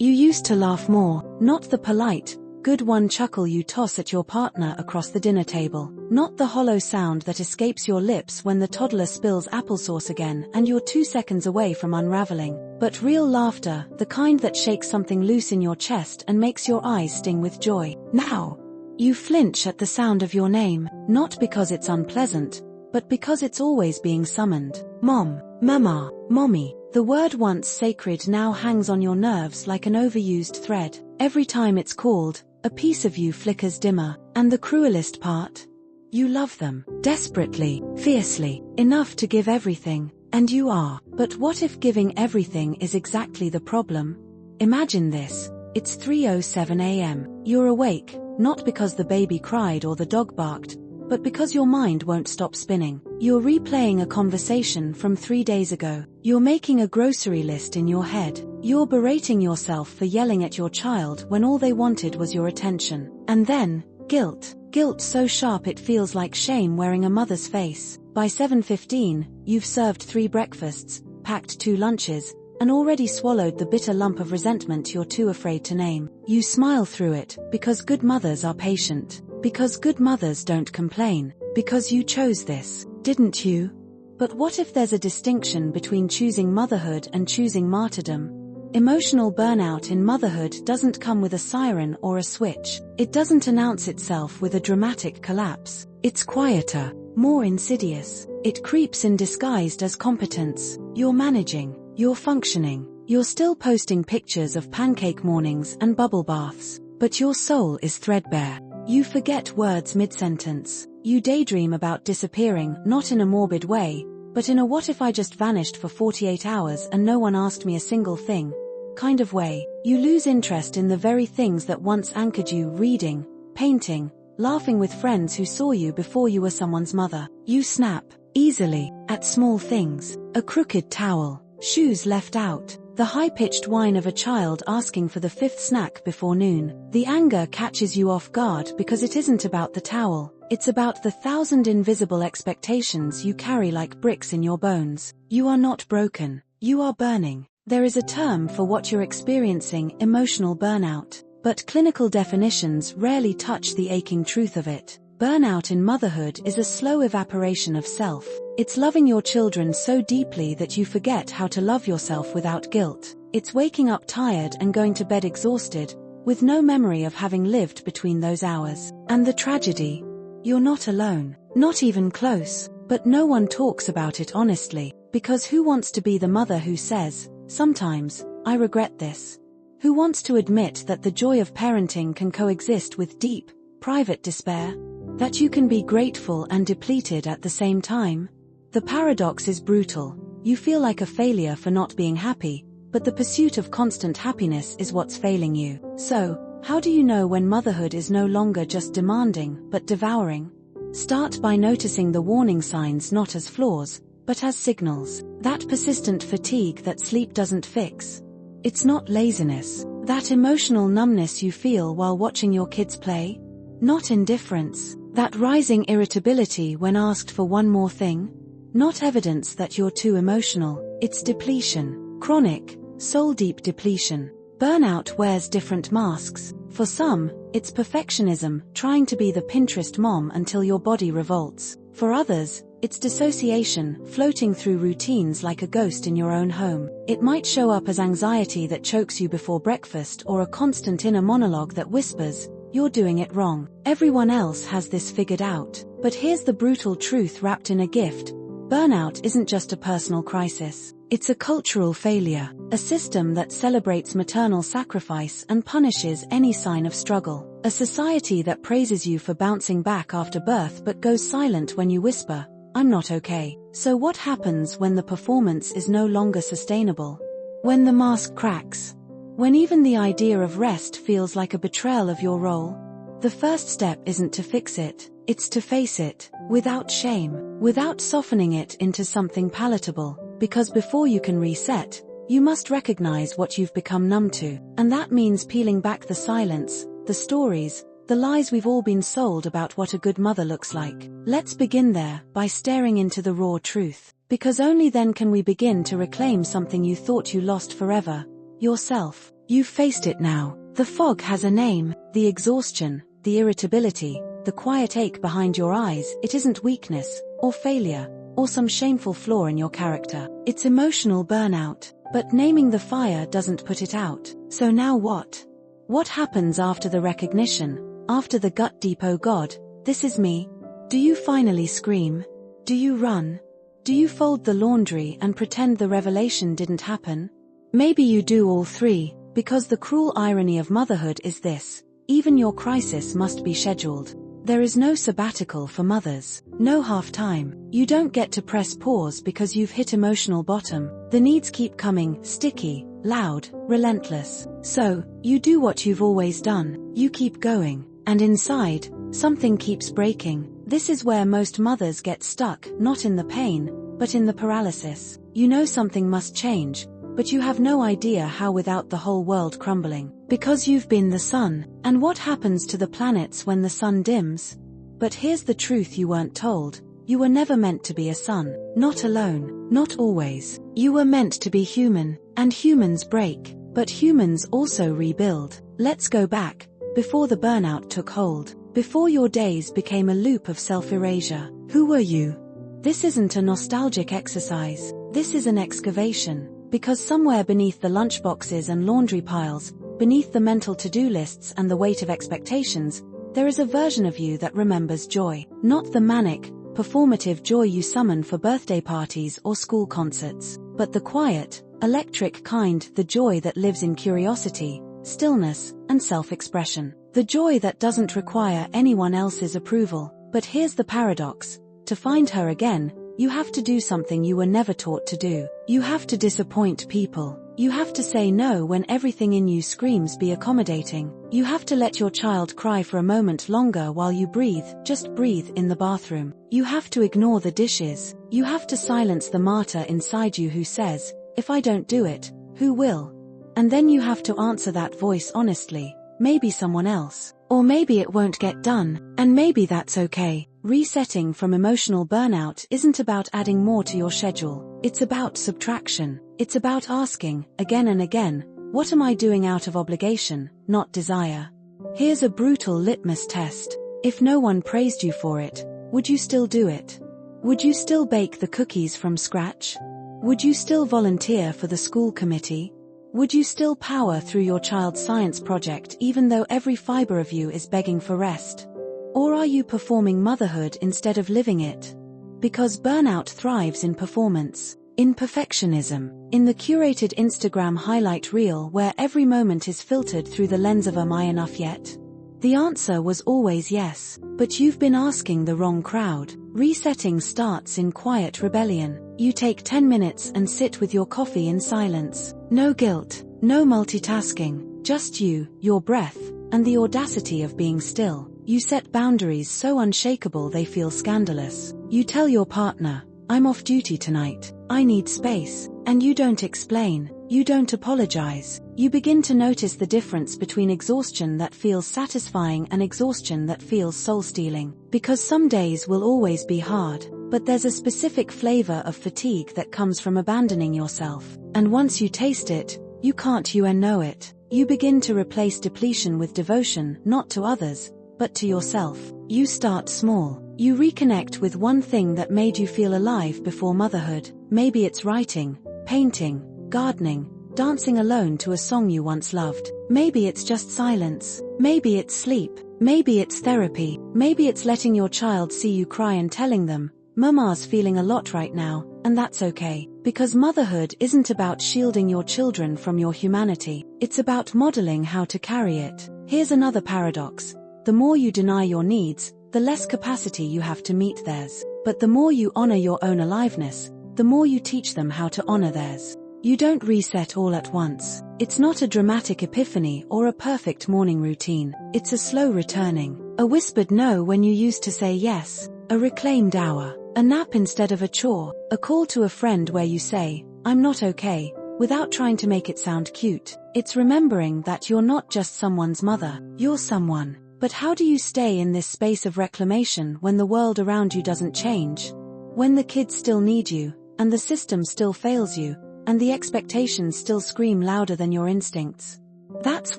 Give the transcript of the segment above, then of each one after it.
You used to laugh more, not the polite, good one chuckle you toss at your partner across the dinner table, not the hollow sound that escapes your lips when the toddler spills applesauce again and you're 2 seconds away from unraveling, but real laughter, the kind that shakes something loose in your chest and makes your eyes sting with joy. Now, you flinch at the sound of your name, not because it's unpleasant, but because it's always being summoned. Mom, mama, mommy. The word once sacred now hangs on your nerves like an overused thread. Every time it's called, a piece of you flickers dimmer. And the cruelest part? You love them, desperately, fiercely, enough to give everything, and you are. But what if giving everything is exactly the problem? Imagine this. It's 3:07 a.m. You're awake, not because the baby cried or the dog barked, but because your mind won't stop spinning. You're replaying a conversation from 3 days ago. You're making a grocery list in your head. You're berating yourself for yelling at your child when all they wanted was your attention. And then, guilt. Guilt so sharp it feels like shame wearing a mother's face. By 7:15, you've served 3 breakfasts, packed 2 lunches, and already swallowed the bitter lump of resentment you're too afraid to name. You smile through it, because good mothers are patient. Because good mothers don't complain. Because you chose this, didn't you? But what if there's a distinction between choosing motherhood and choosing martyrdom? Emotional burnout in motherhood doesn't come with a siren or a switch. It doesn't announce itself with a dramatic collapse. It's quieter, more insidious. It creeps in disguised as competence. You're managing. You're functioning. You're still posting pictures of pancake mornings and bubble baths. But your soul is threadbare. You forget words mid-sentence. You daydream about disappearing, not in a morbid way, but in a what if I just vanished for 48 hours and no one asked me a single thing kind of way. You lose interest in the very things that once anchored you: reading, painting, laughing with friends who saw you before you were someone's mother. You snap, easily, at small things. A crooked towel, shoes left out, the high-pitched whine of a child asking for the 5th snack before noon. The anger catches you off guard because it isn't about the towel. It's about the 1,000 invisible expectations you carry like bricks in your bones. You are not broken. You are burning. There is a term for what you're experiencing: emotional burnout. But clinical definitions rarely touch the aching truth of it. Burnout in motherhood is a slow evaporation of self. It's loving your children so deeply that you forget how to love yourself without guilt. It's waking up tired and going to bed exhausted, with no memory of having lived between those hours. And the tragedy? You're not alone. Not even close. But no one talks about it honestly, because who wants to be the mother who says, "Sometimes, I regret this"? Who wants to admit that the joy of parenting can coexist with deep, private despair? That you can be grateful and depleted at the same time? The paradox is brutal. You feel like a failure for not being happy, but the pursuit of constant happiness is what's failing you. So, how do you know when motherhood is no longer just demanding, but devouring? Start by noticing the warning signs not as flaws, but as signals. That persistent fatigue that sleep doesn't fix. It's not laziness. That emotional numbness you feel while watching your kids play? Not indifference. That rising irritability when asked for one more thing? Not evidence that you're too emotional. It's depletion. Chronic, soul-deep depletion. Burnout wears different masks. For some, it's perfectionism, trying to be the Pinterest mom until your body revolts. For others, it's dissociation, floating through routines like a ghost in your own home. It might show up as anxiety that chokes you before breakfast or a constant inner monologue that whispers, "You're doing it wrong. Everyone else has this figured out." But here's the brutal truth wrapped in a gift. Burnout isn't just a personal crisis. It's a cultural failure, a system that celebrates maternal sacrifice and punishes any sign of struggle. A society that praises you for bouncing back after birth but goes silent when you whisper, "I'm not okay." So what happens when the performance is no longer sustainable? When the mask cracks? When even the idea of rest feels like a betrayal of your role? The first step isn't to fix it, it's to face it, without shame, without softening it into something palatable. Because before you can reset, you must recognize what you've become numb to. And that means peeling back the silence, the stories, the lies we've all been sold about what a good mother looks like. Let's begin there, by staring into the raw truth. Because only then can we begin to reclaim something you thought you lost forever: yourself. You've faced it now. The fog has a name, the exhaustion, the irritability, the quiet ache behind your eyes. It isn't weakness, or failure, or some shameful flaw in your character. It's emotional burnout. But naming the fire doesn't put it out. So now what? What happens after the recognition, after the gut deep "oh God, this is me"? Do you finally scream? Do you run? Do you fold the laundry and pretend the revelation didn't happen? Maybe you do all three, because the cruel irony of motherhood is this: even your crisis must be scheduled. There is no sabbatical for mothers, no half-time. You don't get to press pause because you've hit emotional bottom. The needs keep coming, sticky, loud, relentless. So, you do what you've always done, you keep going. And inside, something keeps breaking. This is where most mothers get stuck, not in the pain, but in the paralysis. You know something must change, but you have no idea how without the whole world crumbling. Because you've been the sun, and what happens to the planets when the sun dims? But here's the truth you weren't told. You were never meant to be a sun. Not alone, not always. You were meant to be human, and humans break, but humans also rebuild. Let's go back, before the burnout took hold, before your days became a loop of self-erasure. Who were you? This isn't a nostalgic exercise, this is an excavation. Because somewhere beneath the lunchboxes and laundry piles, beneath the mental to-do lists and the weight of expectations, there is a version of you that remembers joy. Not the manic, performative joy you summon for birthday parties or school concerts, but the quiet, electric kind, the joy that lives in curiosity, stillness, and self-expression. The joy that doesn't require anyone else's approval. But here's the paradox: to find her again, you have to do something you were never taught to do. You have to disappoint people. You have to say no when everything in you screams be accommodating. You have to let your child cry for a moment longer while you breathe, just breathe, in the bathroom. You have to ignore the dishes. You have to silence the martyr inside you who says, if I don't do it, who will? And then you have to answer that voice honestly. Maybe someone else. Or maybe it won't get done, and maybe that's okay. Resetting from emotional burnout isn't about adding more to your schedule. It's about subtraction. It's about asking, again and again, what am I doing out of obligation, not desire? Here's a brutal litmus test. If no one praised you for it, would you still do it? Would you still bake the cookies from scratch? Would you still volunteer for the school committee? Would you still power through your child's science project even though every fiber of you is begging for rest? Or are you performing motherhood instead of living it? Because burnout thrives in performance, in perfectionism, in the curated Instagram highlight reel where every moment is filtered through the lens of "am I enough yet?" The answer was always yes, but you've been asking the wrong crowd. Resetting starts in quiet rebellion. You take 10 minutes and sit with your coffee in silence. No guilt, no multitasking, just you, your breath, and the audacity of being still. You set boundaries so unshakable they feel scandalous. You tell your partner, I'm off duty tonight, I need space, and you don't explain, you don't apologize. You begin to notice the difference between exhaustion that feels satisfying and exhaustion that feels soul-stealing. Because some days will always be hard, but there's a specific flavor of fatigue that comes from abandoning yourself. And once you taste it, you can't unknow it. You begin to replace depletion with devotion, not to others, but to yourself. You start small. You reconnect with one thing that made you feel alive before motherhood. Maybe it's writing, painting, gardening, dancing alone to a song you once loved. Maybe it's just silence. Maybe it's sleep. Maybe it's therapy. Maybe it's letting your child see you cry and telling them, Mama's feeling a lot right now, and that's okay. Because motherhood isn't about shielding your children from your humanity. It's about modeling how to carry it. Here's another paradox. The more you deny your needs, the less capacity you have to meet theirs. But the more you honor your own aliveness, the more you teach them how to honor theirs. You don't reset all at once. It's not a dramatic epiphany or a perfect morning routine. It's a slow returning. A whispered no when you used to say yes. A reclaimed hour. A nap instead of a chore. A call to a friend where you say, I'm not okay, without trying to make it sound cute. It's remembering that you're not just someone's mother, you're someone. But how do you stay in this space of reclamation when the world around you doesn't change? When the kids still need you, and the system still fails you, and the expectations still scream louder than your instincts? That's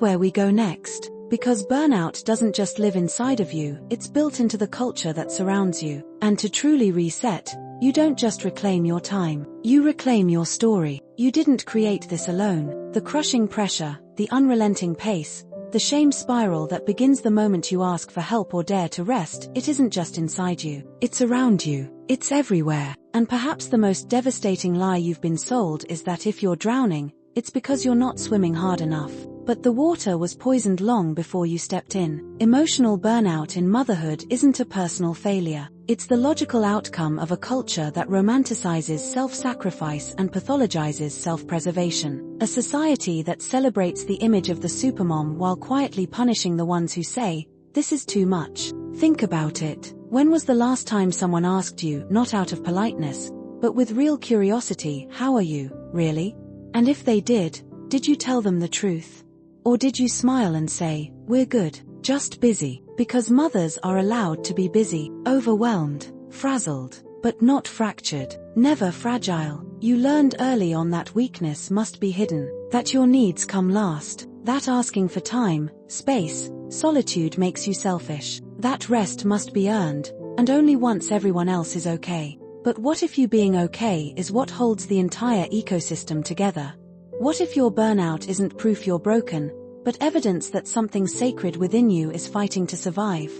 where we go next. Because burnout doesn't just live inside of you, it's built into the culture that surrounds you. And to truly reset, you don't just reclaim your time, you reclaim your story. You didn't create this alone. The crushing pressure, the unrelenting pace, the shame spiral that begins the moment you ask for help or dare to rest, it isn't just inside you. It's around you. It's everywhere. And perhaps the most devastating lie you've been sold is that if you're drowning, it's because you're not swimming hard enough. But the water was poisoned long before you stepped in. Emotional burnout in motherhood isn't a personal failure. It's the logical outcome of a culture that romanticizes self-sacrifice and pathologizes self-preservation. A society that celebrates the image of the supermom while quietly punishing the ones who say, "This is too much." Think about it. When was the last time someone asked you, not out of politeness, but with real curiosity, "How are you, really?" And if they did you tell them the truth? Or did you smile and say, "We're good, just busy"? Because mothers are allowed to be busy, overwhelmed, frazzled, but not fractured, never fragile. You learned early on that weakness must be hidden, that your needs come last, that asking for time, space, solitude makes you selfish, that rest must be earned, and only once everyone else is okay. But what if you being okay is what holds the entire ecosystem together? What if your burnout isn't proof you're broken, but evidence that something sacred within you is fighting to survive?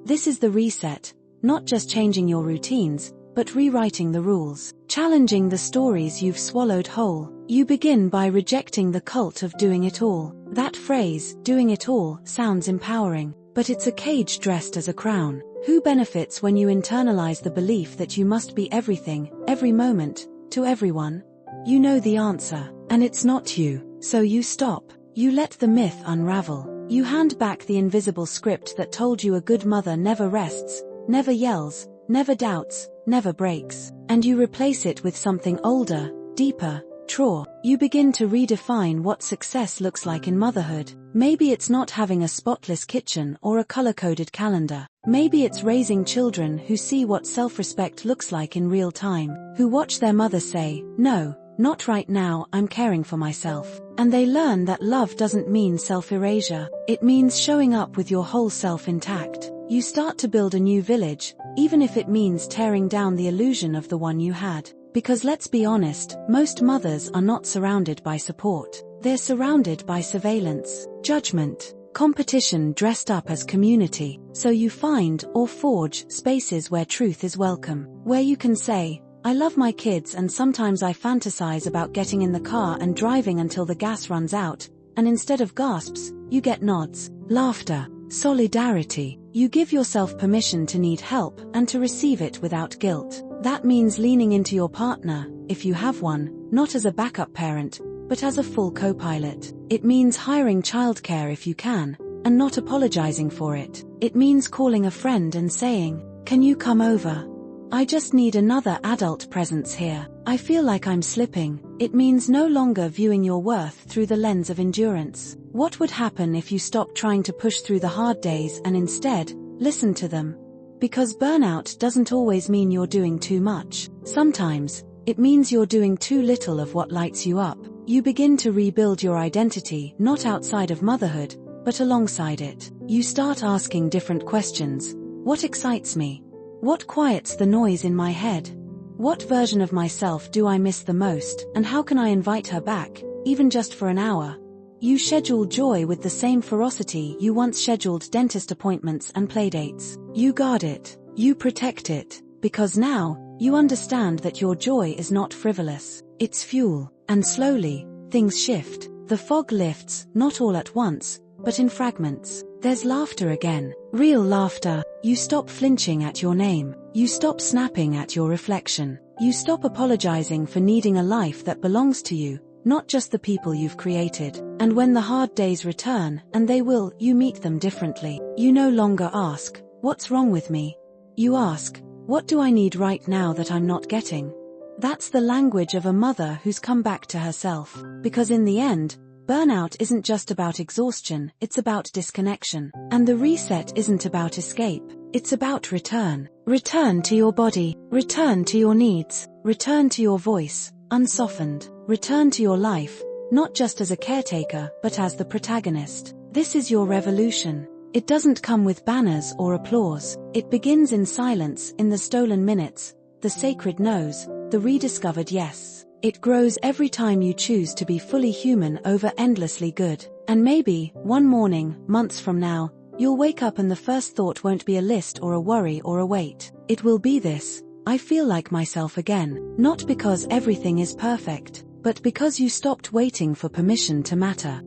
This is the reset, not just changing your routines, but rewriting the rules, challenging the stories you've swallowed whole. You begin by rejecting the cult of doing it all. That phrase, doing it all, sounds empowering, but it's a cage dressed as a crown. Who benefits when you internalize the belief that you must be everything, every moment, to everyone? You know the answer, and it's not you. So you stop. You let the myth unravel. You hand back the invisible script that told you a good mother never rests, never yells, never doubts, never breaks. And you replace it with something older, deeper, truer. You begin to redefine what success looks like in motherhood. Maybe it's not having a spotless kitchen or a color-coded calendar. Maybe it's raising children who see what self-respect looks like in real time, who watch their mother say, "No, not right now, I'm caring for myself." And they learn that love doesn't mean self-erasure. It means showing up with your whole self intact. You start to build a new village, even if it means tearing down the illusion of the one you had. Because let's be honest, most mothers are not surrounded by support. They're surrounded by surveillance, judgment, competition dressed up as community. So you find or forge spaces where truth is welcome, where you can say, "I love my kids and sometimes I fantasize about getting in the car and driving until the gas runs out," and instead of gasps, you get nods, laughter, solidarity. You give yourself permission to need help and to receive it without guilt. That means leaning into your partner, if you have one, not as a backup parent, but as a full co-pilot. It means hiring childcare if you can, and not apologizing for it. It means calling a friend and saying, "Can you come over? I just need another adult presence here. I feel like I'm slipping." It means no longer viewing your worth through the lens of endurance. What would happen if you stopped trying to push through the hard days and instead, listen to them? Because burnout doesn't always mean you're doing too much. Sometimes, it means you're doing too little of what lights you up. You begin to rebuild your identity not outside of motherhood, but alongside it. You start asking different questions. What excites me? What quiets the noise in my head? What version of myself do I miss the most, and how can I invite her back, even just for an hour? You schedule joy with the same ferocity you once scheduled dentist appointments and playdates. You guard it. You protect it. Because now, you understand that your joy is not frivolous. It's fuel. And slowly, things shift. The fog lifts, not all at once, but in fragments. There's laughter again. Real laughter. You stop flinching at your name. You stop snapping at your reflection. You stop apologizing for needing a life that belongs to you, not just the people you've created. And when the hard days return, and they will, you meet them differently. You no longer ask, "What's wrong with me?" You ask, "What do I need right now that I'm not getting?" That's the language of a mother who's come back to herself. Because in the end, burnout isn't just about exhaustion, it's about disconnection. And the reset isn't about escape, it's about return. Return to your body, return to your needs, return to your voice, unsoftened. Return to your life, not just as a caretaker, but as the protagonist. This is your revolution. It doesn't come with banners or applause. It begins in silence, in the stolen minutes, the sacred no's, the rediscovered yes. It grows every time you choose to be fully human over endlessly good. And maybe, one morning, months from now, you'll wake up and the first thought won't be a list or a worry or a weight. It will be this: I feel like myself again. Not because everything is perfect, but because you stopped waiting for permission to matter.